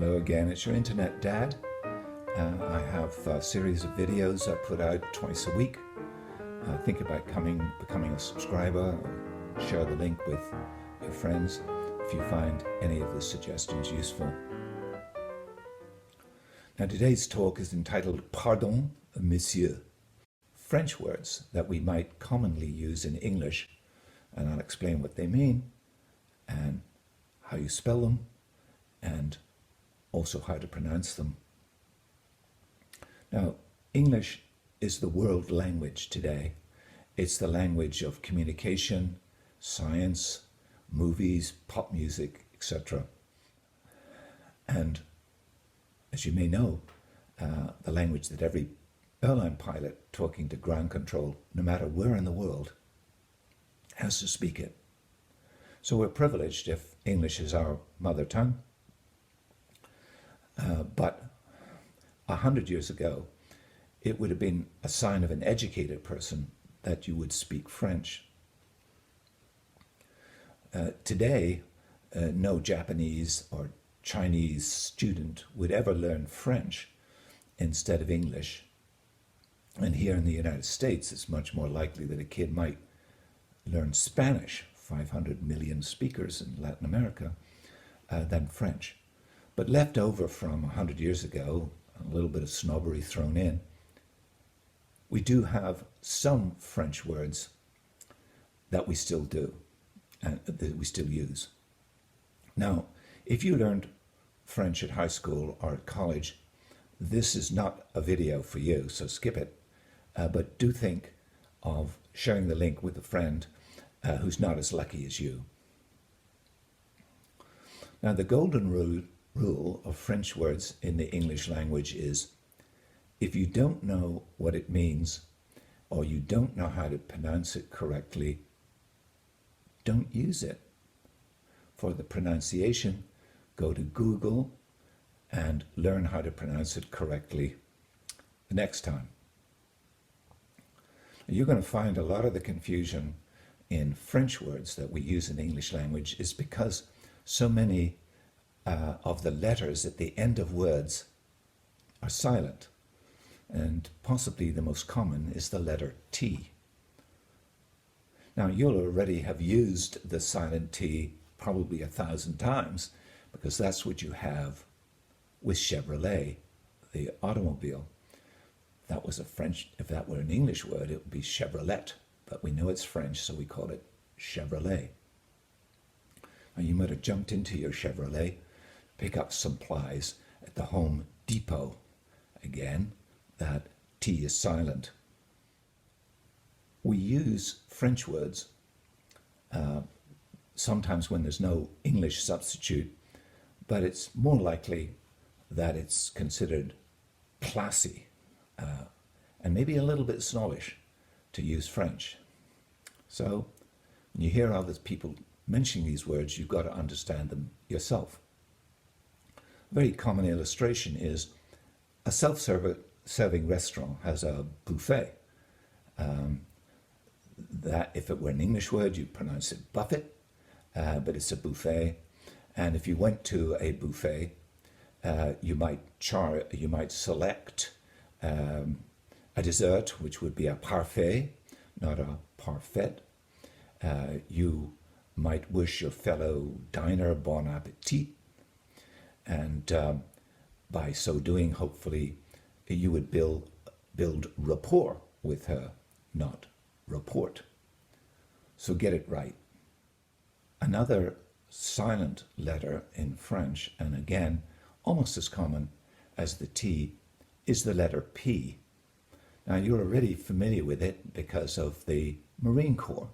Hello again, it's your internet dad. I have a series of videos I put out twice a week. Think about becoming a subscriber, or share the link with your friends if you find any of the suggestions useful. Now today's talk is entitled Pardon, Monsieur. French words that we might commonly use in English, and I'll explain what they mean and how you spell them and also how to pronounce them. Now, English is the world language today. It's the language of communication, science, movies, pop music, etc. And as you may know, the language that every airline pilot talking to ground control, no matter where in the world, has to speak it. So we're privileged if English is our mother tongue. But 100 years ago, it would have been a sign of an educated person that you would speak French. Today, no Japanese or Chinese student would ever learn French instead of English. And here in the United States, it's much more likely that a kid might learn Spanish, 500 million speakers in Latin America, than French. But left over from 100 years ago, a little bit of snobbery thrown in, we do have some French words that we still do, and that we still use. Now, if you learned French at high school or at college, this is not a video for you, so skip it. But do think of sharing the link with a friend who's not as lucky as you. Now, the golden rule of French words in the English language is, if you don't know what it means, or you don't know how to pronounce it correctly, don't use it. For the pronunciation, go to Google and learn how to pronounce it correctly the next time. You're going to find a lot of the confusion in French words that we use in English language is because so many of the letters at the end of words are silent. And possibly the most common is the letter T. Now, you'll already have used the silent T probably 1,000 times because that's what you have with Chevrolet, the automobile. That was a French, if that were an English word, it would be Chevrolet, but we know it's French, so we call it Chevrolet. Now, you might have jumped into your Chevrolet, pick up supplies at the Home Depot. Again, that T is silent. We use French words sometimes when there's no English substitute, but it's more likely that it's considered classy and maybe a little bit snobbish to use French. So when you hear other people mentioning these words, you've got to understand them yourself. A very common illustration is a self-serving restaurant has a buffet. That if it were an English word, you'd pronounce it buffet, but it's a buffet. And if you went to a buffet, you might select a dessert, which would be a parfait, not a parfait. You might wish your fellow diner bon appetit, and by so doing, hopefully, you would build rapport with her, not report. So get it right. Another silent letter in French, and again, almost as common as the T, is the letter P. Now, you're already familiar with it because of the Marine Corps.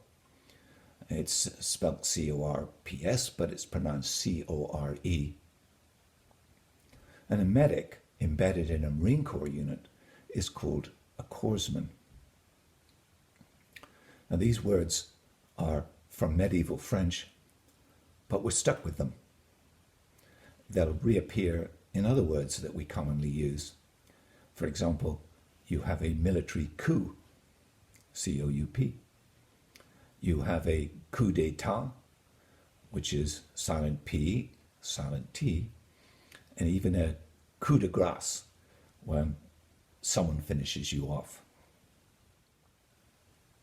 It's spelled C-O-R-P-S, but it's pronounced C-O-R-E. And a medic embedded in a Marine Corps unit is called a corpsman. Now, these words are from medieval French, but we're stuck with them. They'll reappear in other words that we commonly use. For example, you have a military coup, C-O-U-P. You have a coup d'etat, which is silent P, silent T. and even a coup de grace when someone finishes you off.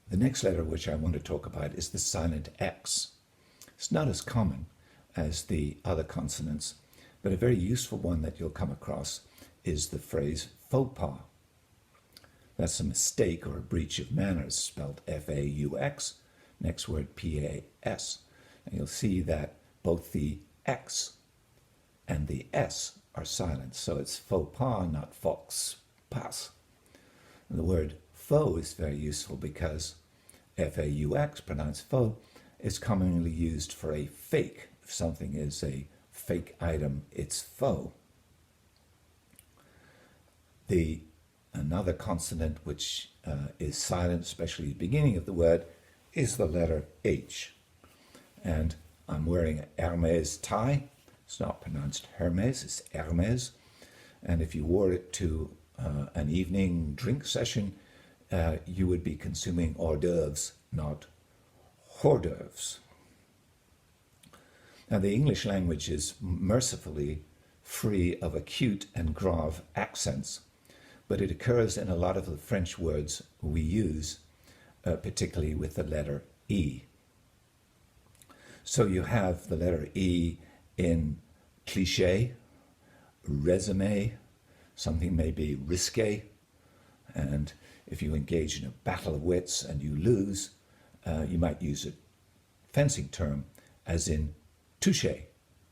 The next letter which I want to talk about is the silent X. It's not as common as the other consonants, but a very useful one that you'll come across is the phrase faux pas. That's a mistake or a breach of manners, spelled F-A-U-X, next word P-A-S. And you'll see that both the X and the S are silent, so it's faux pas, not fox pas. And the word faux is very useful because F-A-U-X, pronounced faux, is commonly used for a fake. If something is a fake item, it's faux. Another consonant which is silent, especially at the beginning of the word, is the letter H. And I'm wearing an Hermes tie. It's not pronounced Hermes, it's Hermes. And if you wore it to an evening drink session, you would be consuming hors d'oeuvres, not hors d'oeuvres. Now, the English language is mercifully free of acute and grave accents, but it occurs in a lot of the French words we use, particularly with the letter E. So you have the letter E in cliché, résumé, something may be risqué, and if you engage in a battle of wits and you lose, you might use a fencing term as in touché,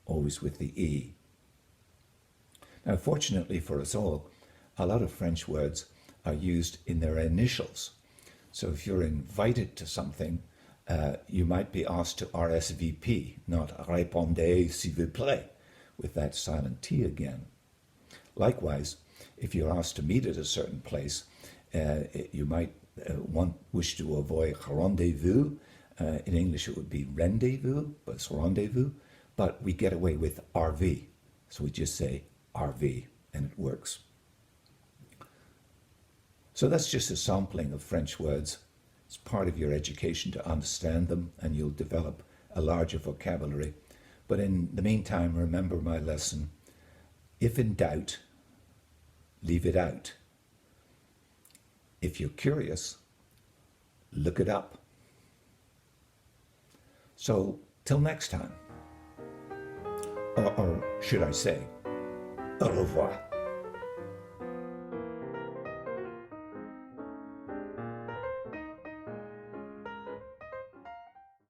always with the E. Now, fortunately for us all, a lot of French words are used in their initials. So if you're invited to something, you might be asked to RSVP, not répondez s'il vous plaît, with that silent T again. Likewise, if you're asked to meet at a certain place, you might wish to avoid rendezvous. In English it would be rendezvous, but it's rendezvous. But we get away with RV. So we just say RV, and it works. So that's just a sampling of French words. It's part of your education to understand them, and you'll develop a larger vocabulary. But in the meantime, remember my lesson. If in doubt, leave it out. If you're curious, look it up. So, till next time. Or should I say, au revoir.